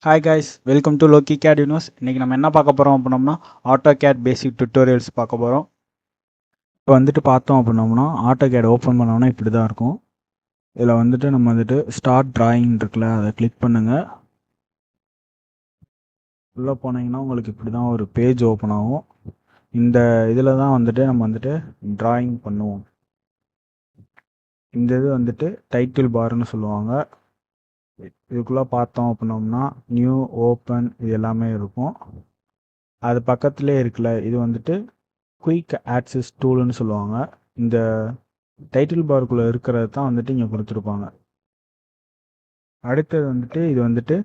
Hi guys, welcome to logic gate universe. இன்றைக்கி நம்ம என்ன பார்க்க போகிறோம் அப்படின்னோம்னா ஆட்டோ கேட் பேசிக் டுட்டோரியல்ஸ் பார்க்க போகிறோம். இப்போ வந்துட்டு பார்த்தோம் அப்படின்னோம்னா ஆட்டோ கேட் ஓப்பன் பண்ணோம்னா இப்படி தான் இருக்கும். இதில் வந்துட்டு நம்ம வந்துட்டு ஸ்டார்ட் டிராயிங் இருக்குல்ல, அதை கிளிக் பண்ணுங்கள். உள்ளே போனீங்கன்னா உங்களுக்கு இப்படி தான் ஒரு பேஜ் ஓப்பன் ஆகும். இந்த இதில் தான் வந்துட்டு நம்ம வந்துட்டு டிராயிங் பண்ணுவோம். இந்த இது வந்துட்டு டைட்டில் பார்னு சொல்லுவாங்க. இதுக்குள்ளே பார்த்தோம் அப்படின்னோம்னா நியூ, ஓப்பன் இது எல்லாமே இருக்கும். அது பக்கத்துலேயே இருக்குல்ல, இது வந்துட்டு குயிக் ஆக்சஸ் டூல்னு சொல்லுவாங்க. இந்த டைட்டில் பார்க்குள்ளே இருக்கிறது தான் வந்துட்டு இங்கே கொடுத்துருப்பாங்க. அடுத்தது வந்துட்டு இது வந்துட்டு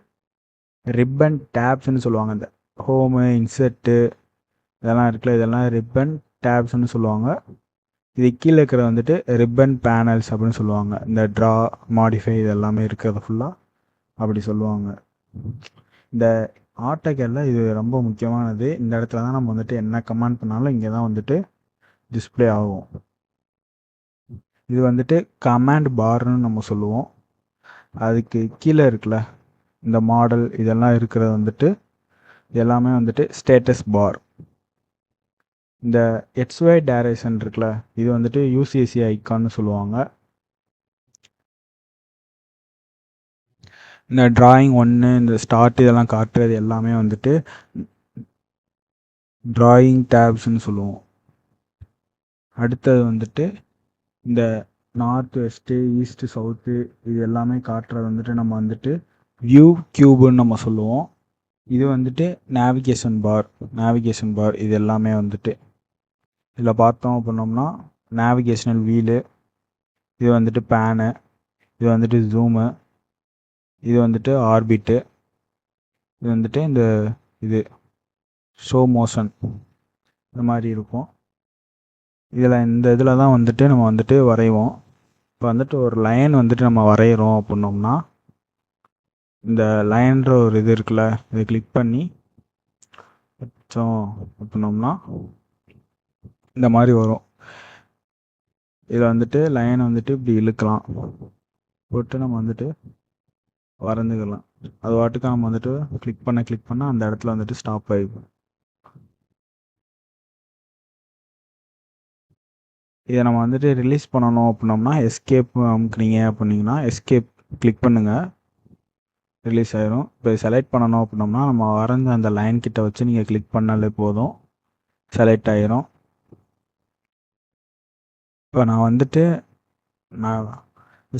ரிப்பன் டேப்ஸ்ன்னு சொல்லுவாங்க. இந்த ஹோமு, இன்சர்ட்டு இதெல்லாம் இருக்குல்ல, இதெல்லாம் ரிப்பன் டேப்ஸ்ன்னு சொல்லுவாங்க. இது கீழே இருக்கிறது வந்துட்டு ரிப்பன் பேனல்ஸ் அப்படின்னு சொல்லுவாங்க. இந்த ட்ரா, மாடிஃபை இது எல்லாமே இருக்கிறது ஃபுல்லாக அப்படி சொல்லுவாங்க. இந்த ஆட்டோகேடில் இது ரொம்ப முக்கியமானது. இந்த இடத்துல தான் நம்ம வந்துட்டு என்ன கமாண்ட் பண்ணாலும் இங்கே தான் வந்துட்டு டிஸ்பிளே ஆகும். இது வந்துட்டு கமாண்ட் பார்னு நம்ம சொல்லுவோம். அதுக்கு கீழே இருக்குல்ல இந்த மாடல் இதெல்லாம் இருக்கிறது வந்துட்டு எல்லாமே வந்துட்டு ஸ்டேட்டஸ் பார். இந்த XY டைரக்ஷன் இருக்குல்ல, இது வந்துட்டு UCC ஐக்கான்னு சொல்லுவாங்க. இந்த டிராயிங் 1 இந்த ஸ்டார்ட் இதெல்லாம் காட்டுறது எல்லாமே வந்துட்டு டிராயிங் டேப்ஸ்ன்னு சொல்லுவோம். அடுத்தது வந்துட்டு இந்த நார்த், வெஸ்ட்டு, ஈஸ்ட்டு, சவுத்து இது எல்லாமே காட்டுறது வந்துட்டு நம்ம வந்துட்டு வியூ கியூப்னு நம்ம சொல்லுவோம். இது வந்துட்டு நேவிகேஷன் பார் இது எல்லாமே வந்துட்டு இதில் பார்த்தோம் அப்படின்னோம்னா நேவிகேஷனல் வீலு, இது வந்துட்டு பேனு, இது வந்துட்டு ஜூமு, இது வந்துட்டு ஆர்பிட்டு, இது வந்துட்டு இது ஷோ மோஷன் இந்த மாதிரி இருக்கும். இந்த இதில் தான் வந்துட்டு நம்ம வந்துட்டு வரைவோம். இப்போ வந்துட்டு ஒரு லைன் வந்துட்டு நம்ம வரைகிறோம் அப்படின்னோம்னா இந்த லைன்ற ஒரு இது இருக்குல்ல, இதை கிளிக் பண்ணி வச்சோம் அப்படின்னோம்னா இந்த மாதிரி வரும். இதில் வந்துட்டு லைனை வந்துட்டு இப்படி இழுக்கலாம், போட்டு நம்ம வந்துட்டு வரைஞ்சிக்கலாம். அது வாட்டுக்கு நம்ம வந்துட்டு கிளிக் பண்ண அந்த இடத்துல வந்துட்டு ஸ்டாப் ஆகிடும். இதை நம்ம வந்துட்டு ரிலீஸ் பண்ணணும் அப்படின்னோம்னா எஸ்கேப் அமுக்குனீங்க அப்படின்னீங்கன்னா எஸ்கேப் கிளிக் பண்ணுங்கள், ரிலீஸ் ஆயிரும். இப்போ செலக்ட் பண்ணணும் அப்படின்னோம்னா நம்ம வரைஞ்ச அந்த லைன் கிட்ட வச்சு நீங்கள் கிளிக் பண்ணாலே போதும், செலக்ட் ஆயிரும். இப்போ நான்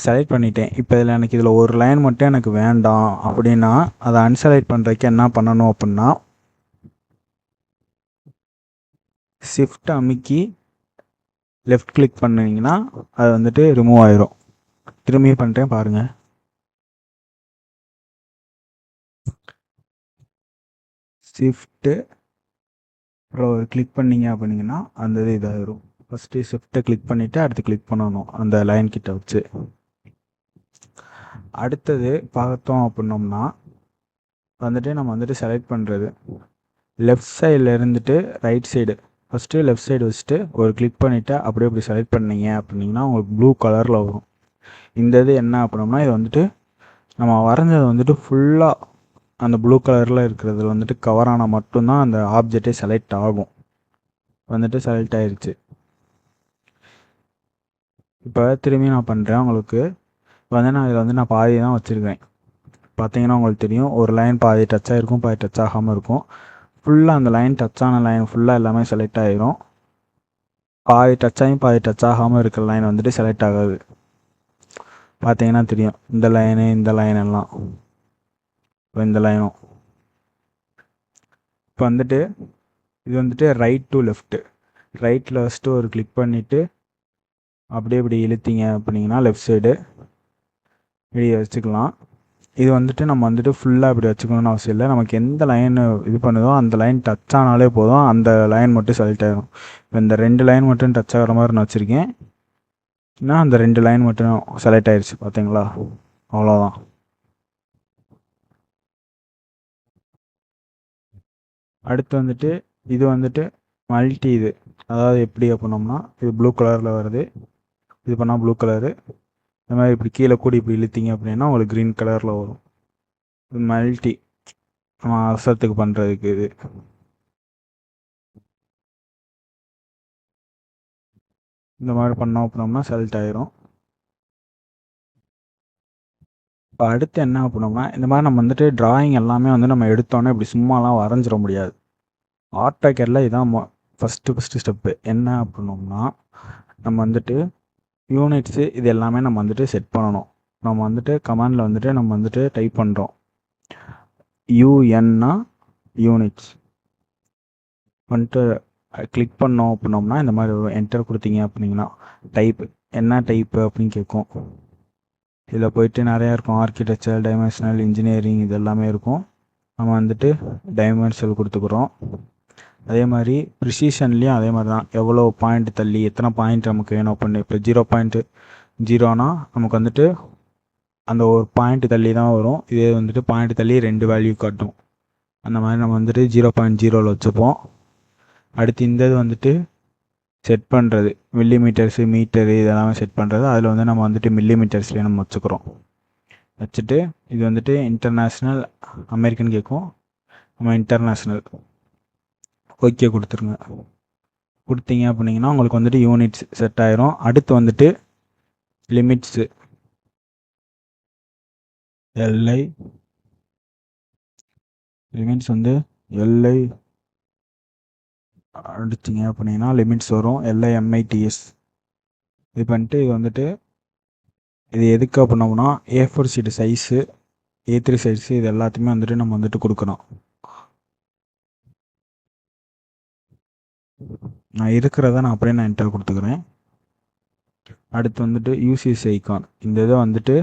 செலக்ட் பண்ணிட்டேன். இப்போ இதில் ஒரு லைன் மட்டும் எனக்கு வேண்டாம் அப்படின்னா அதை அன்செலக்ட் பண்ணுறதுக்கு என்ன பண்ணணும் அப்படின்னா ஷிஃப்ட் அமுக்கி லெஃப்ட் கிளிக் பண்ணிங்கன்னா அது வந்துட்டு ரிமூவ் ஆயிரும். திரும்பி பண்ணுறேன் பாருங்கள். ஷிஃப்ட்டு அப்புறம் கிளிக் பண்ணிங்க அப்படிங்கன்னா அந்த இது இதாகிடும். ஃபஸ்ட்டு ஷிஃப்ட்டை கிளிக் பண்ணிவிட்டு அடுத்து கிளிக் பண்ணணும் அந்த லைன் கிட்ட வச்சு. அடுத்தது பார்த்தோம் அப்படின்னோம்னா வந்துட்டு நம்ம வந்துட்டு செலக்ட் பண்ணுறது லெஃப்ட் சைடில் இருந்துட்டு right side, first left side வச்சுட்டு ஒரு கிளிக் பண்ணிவிட்டு அப்படியே இப்படி செலக்ட் பண்ணிங்க அப்படின்னா உங்களுக்கு ப்ளூ கலரில் வரும். இந்த இது என்ன அப்படின்னோம்னா இது வந்துட்டு நம்ம வரைஞ்சது வந்துட்டு ஃபுல்லாக அந்த ப்ளூ கலரில் இருக்கிறதுல வந்துட்டு கவர் ஆனால் மட்டும்தான் அந்த ஆப்ஜெக்டே செலக்ட் ஆகும். வந்துட்டு செலக்ட் ஆயிடுச்சு. இப்போ திரும்பி நான் பண்ணுறேன் உங்களுக்கு. இப்போ நான் இதில் நான் பாதி தான் வச்சுருக்கேன். பார்த்தீங்கன்னா உங்களுக்கு தெரியும், ஒரு லைன் பாதி டச் ஆகிருக்கும், பாதி டச் ஆகாமல் இருக்கும். ஃபுல்லாக அந்த லைன் டச் ஆன லைன் ஃபுல்லாக எல்லாமே செலக்ட் ஆகிரும். பாதி டச் ஆகி பாதி டச் ஆகாமல் இருக்கிற லைன் வந்துட்டு செலக்ட் ஆகாது. பார்த்தீங்கன்னா தெரியும், இந்த லைன் எல்லாம். இப்போ இந்த லைனும் இப்போ வந்துட்டு இது வந்துட்டு ரைட் டு லெஃப்ட்டு, ரைட்டில் ஃபஸ்ட்டு ஒரு கிளிக் பண்ணிவிட்டு அப்படியே இப்படி இழுத்தீங்க அப்படிங்கன்னா லெஃப்ட் சைடு இப்படி வச்சுக்கலாம். இது வந்துட்டு நம்ம வந்துட்டு ஃபுல்லாக இப்படி வச்சுக்கணும்னு அவசியம் இல்லை. நமக்கு எந்த லைன் இது பண்ணுதோ அந்த லைன் டச் ஆனாலே போதும், அந்த லைன் மட்டும் செலக்ட் ஆகிடும். இப்போ இந்த 2 லைன் மட்டும் டச் ஆகிற மாதிரி நான் வச்சுருக்கேன். அந்த 2 லைன் மட்டும் செலக்ட் ஆயிடுச்சு, பார்த்தீங்களா? அவ்வளோதான். அடுத்து வந்துட்டு இது வந்துட்டு மல்டி இது, அதாவது எப்படி அப்படின்னோம்னா இது ப்ளூ கலரில் வருது, இது பண்ணால் ப்ளூ கலரு, இந்த மாதிரி இப்படி கீழே கூடி இப்படி இழுத்தீங்க அப்படின்னா உங்களுக்கு க்ரீன் கலரில் வரும். இது மல்டி. நம்ம அவசரத்துக்கு பண்ணுறதுக்கு இது. இந்த மாதிரி பண்ணோம் அப்படின்னோம்னா செலக்ட் ஆயிரும். இப்போ அடுத்து என்ன அப்படின்னோம்னா, இந்த மாதிரி நம்ம வந்துட்டு டிராயிங் எல்லாமே வந்து நம்ம எடுத்தோன்னே இப்படி சும்மாலாம் வரைஞ்சிட முடியாது. ஆட்டோகேடில் இதான் ஃபஸ்ட்டு ஸ்டெப்பு. என்ன அப்படின்னோம்னா, நம்ம வந்துட்டு யூனிட்ஸு இது எல்லாமே நம்ம வந்துட்டு செட் பண்ணணும். நம்ம வந்துட்டு கமாண்டில் வந்துட்டு நம்ம வந்துட்டு டைப் பண்ணுறோம். யூஎன்னா யூனிட்ஸ் வந்துட்டு கிளிக் பண்ணோம் அப்படின்னோம்னா இந்த மாதிரி என்டர் கொடுத்தீங்க அப்படிங்கன்னா டைப் என்ன டைப்பு அப்படின்னு கேட்கும். இதில் போயிட்டு நிறையா இருக்கும். ஆர்கிடெக்சர், டைமென்ஷனல், இன்ஜினியரிங் இது எல்லாமே இருக்கும். நம்ம வந்துட்டு டைமென்ஷனல் கொடுத்துக்குறோம். அதே மாதிரி ப்ரிசிஷன்லேயும் அதே மாதிரி தான். எவ்வளோ பாயிண்ட் தள்ளி எத்தனை பாயிண்ட் நமக்கு வேணும் அப்படின்னு. இப்போ 0.0னா நமக்கு வந்துட்டு அந்த ஒரு பாயிண்ட் தள்ளி தான் வரும். இதே வந்துட்டு பாயிண்ட் தள்ளி 2 வேல்யூ காட்டும். அந்த மாதிரி நம்ம வந்துட்டு 0.0வில் வச்சுப்போம். அடுத்து இந்த இது வந்துட்டு செட் பண்ணுறது மில்லிமீட்டர்ஸு, மீட்டரு இதெல்லாமே செட் பண்ணுறது. அதில் வந்து நம்ம வந்துட்டு மில்லிமீட்டர்ஸ்லேயே நம்ம வச்சுக்கிறோம். வச்சுட்டு இது வந்துட்டு இன்டர்நேஷ்னல், அமெரிக்கன் கேட்கும். நம்ம இன்டர்நேஷ்னல் ஓகே கொடுத்துருங்க. கொடுத்தீங்க அப்படிங்கன்னா உங்களுக்கு வந்துட்டு யூனிட்ஸ் செட் ஆயிரும். அடுத்து வந்துட்டு லிமிட்ஸு எல்ஐ லிமிட்ஸ் வந்து எல்ஐ அடிச்சிங்க அப்படின்னா லிமிட்ஸ் வரும். LIMITS இது பண்ணிட்டு இது வந்துட்டு இது எதுக்கு அப்படின்னோம்னா A4 sheet size, A3 size இது எல்லாத்தையுமே வந்துட்டு நம்ம வந்துட்டு கொடுக்கணும். நான் இருக்கிறத நான் அப்படியே நான் என்டர் கொடுத்துக்கிறேன். அடுத்து வந்துட்டு யூசிசி ஐகான் இந்த இதை வந்துட்டு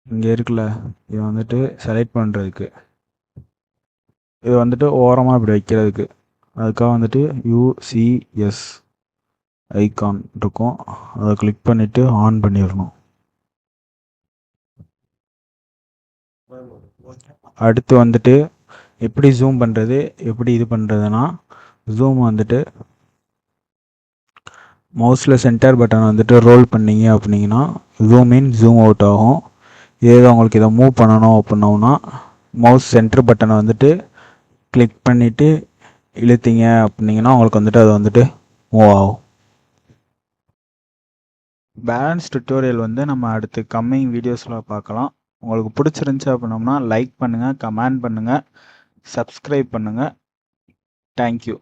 இங்கே இருக்குல்ல இதை வந்துட்டு செலக்ட் பண்ணுறதுக்கு, இது வந்துட்டு ஓரமாக இப்படி வைக்கிறதுக்கு, அதுக்காக வந்துட்டு UCS ஐகான் இருக்கும். அதை கிளிக் பண்ணிவிட்டு ஆன் பண்ணிடணும். அடுத்து வந்துட்டு எப்படி ஜூம் பண்ணுறது, எப்படி இது பண்ணுறதுன்னா ஜூம் வந்துட்டு மவுஸில் சென்டர் பட்டன் வந்துட்டு ரோல் பண்ணிங்க அப்படிங்கன்னா ஜூம் இன் ஜூம் அவுட் ஆகும். இதே உங்களுக்கு இதை மூவ் பண்ணணும் அப்படின்னோம்னா மவுஸ் சென்டர் பட்டனை வந்துட்டு கிளிக் பண்ணிவிட்டு இழுத்தீங்க அப்படின்னீங்கன்னா உங்களுக்கு வந்துட்டு அது வந்துட்டு மூவ் ஆகும். பேலன்ஸ் டுட்டோரியல் வந்து நம்ம அடுத்து கம்மிங் வீடியோஸில் பார்க்கலாம். உங்களுக்கு பிடிச்சிருந்துச்சி அப்படின்னோம்னா லைக் பண்ணுங்கள், கமெண்ட் பண்ணுங்கள், சப்ஸ்கிரைப் பண்ணுங்கள். தேங்க்யூ.